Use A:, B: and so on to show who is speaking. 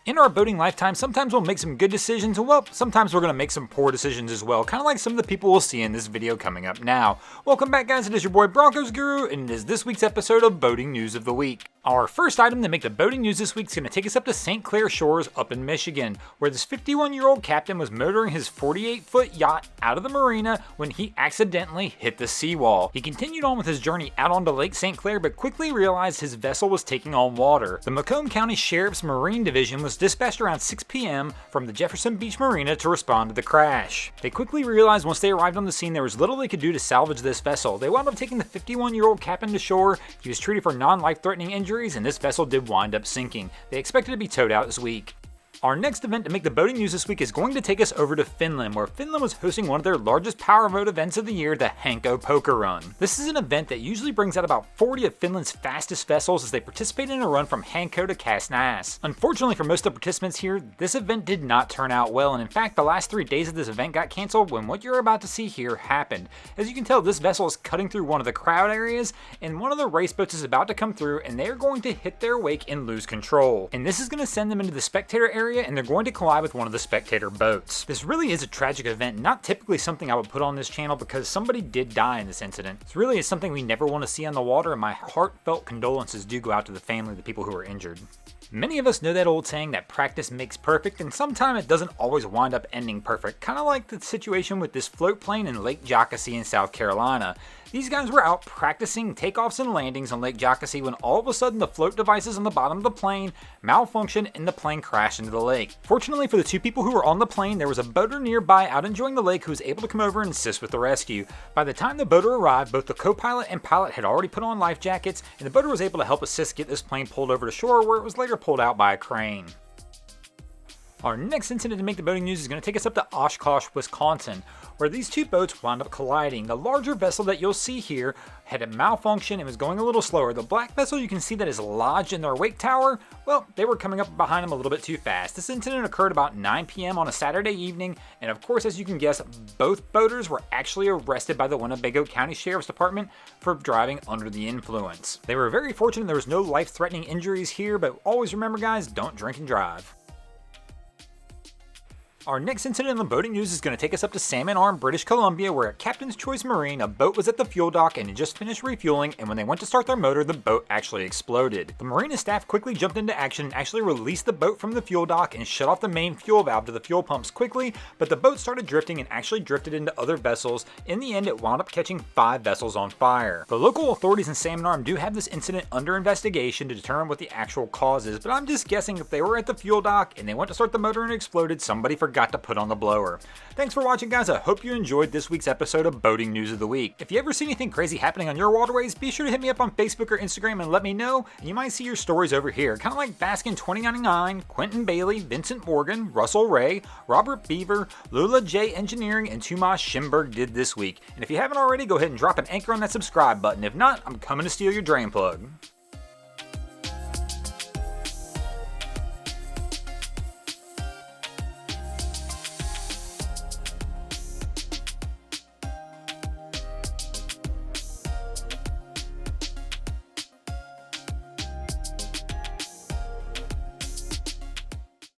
A: In our boating lifetime, sometimes we'll make some good decisions, and well, sometimes we're going to make some poor decisions as well, kind of like some of the people we'll see in this video coming up now. Welcome back, guys. It is your boy Broncos Guru, and it is this week's episode of Boating News of the Week. Our first item to make the boating news this week is going to take us up to St. Clair Shores up in Michigan, where this 51-year-old captain was motoring his 48-foot yacht out of the marina when he accidentally hit the seawall. He continued on with his journey out onto Lake St. Clair, but quickly realized his vessel was taking on water. The Macomb County Sheriff's Marine Division was dispatched around 6 p.m. from the Jefferson Beach Marina to respond to the crash. They quickly realized once they arrived on the scene there was little they could do to salvage this vessel. They wound up taking the 51-year-old captain to shore. He was treated for non-life-threatening injuries, and this vessel did wind up sinking. They expect it to be towed out this week. Our next event to make the boating news this week is going to take us over to Finland, where Finland was hosting one of their largest powerboat events of the year, the Hanko Poker Run. This is an event that usually brings out about 40 of Finland's fastest vessels as they participate in a run from Hanko to Kasnäs. Unfortunately for most of the participants here, this event did not turn out well, and in fact the last 3 days of this event got canceled when what you're about to see here happened. As you can tell, this vessel is cutting through one of the crowd areas, and one of the race boats is about to come through, and they are going to hit their wake and lose control. And this is going to send them into the spectator area, and they're going to collide with one of the spectator boats. This really is a tragic event, not typically something I would put on this channel because somebody did die in this incident. This really is something we never want to see on the water, and my heartfelt condolences do go out to the family of the people who were injured. Many of us know that old saying that practice makes perfect, and sometimes it doesn't always wind up ending perfect, kind of like the situation with this float plane in Lake Jockasee in South Carolina. These guys were out practicing takeoffs and landings on Lake Jockasee when all of a sudden the float devices on the bottom of the plane malfunctioned and the plane crashed into the lake. Fortunately for the two people who were on the plane, there was a boater nearby out enjoying the lake who was able to come over and assist with the rescue. By the time the boater arrived, both the co-pilot and pilot had already put on life jackets, and the boater was able to help assist get this plane pulled over to shore, where it was later pulled out by a crane. Our next incident to make the boating news is going to take us up to Oshkosh, Wisconsin, where these two boats wound up colliding. The larger vessel that you'll see here had a malfunction and was going a little slower. The black vessel you can see that is lodged in their wake tower, well, they were coming up behind them a little bit too fast. This incident occurred about 9 p.m. on a Saturday evening, and of course, as you can guess, both boaters were actually arrested by the Winnebago County Sheriff's Department for driving under the influence. They were very fortunate there was no life-threatening injuries here, but always remember, guys, don't drink and drive. Our next incident in the boating news is going to take us up to Salmon Arm, British Columbia, where at Captain's Choice Marine, a boat was at the fuel dock and had just finished refueling, and when they went to start their motor, the boat actually exploded. The marina staff quickly jumped into action and actually released the boat from the fuel dock and shut off the main fuel valve to the fuel pumps quickly, but the boat started drifting and actually drifted into other vessels. In the end, it wound up catching 5 vessels on fire. The local authorities in Salmon Arm do have this incident under investigation to determine what the actual cause is, but I'm just guessing if they were at the fuel dock and they went to start the motor and it exploded, somebody forgot to put on the blower. Thanks for watching, guys. I hope you enjoyed this week's episode of Boating News of the Week. If you ever see anything crazy happening on your waterways, be sure to hit me up on Facebook or Instagram and let me know, and you might see your stories over here, kind of like Baskin 2099, Quentin Bailey, Vincent Morgan, Russell Ray, Robert Beaver, Lula J Engineering, and Tomas Schimberg did this week. And if you haven't already, go ahead and drop an anchor on that subscribe button. If not, I'm coming to steal your drain plug.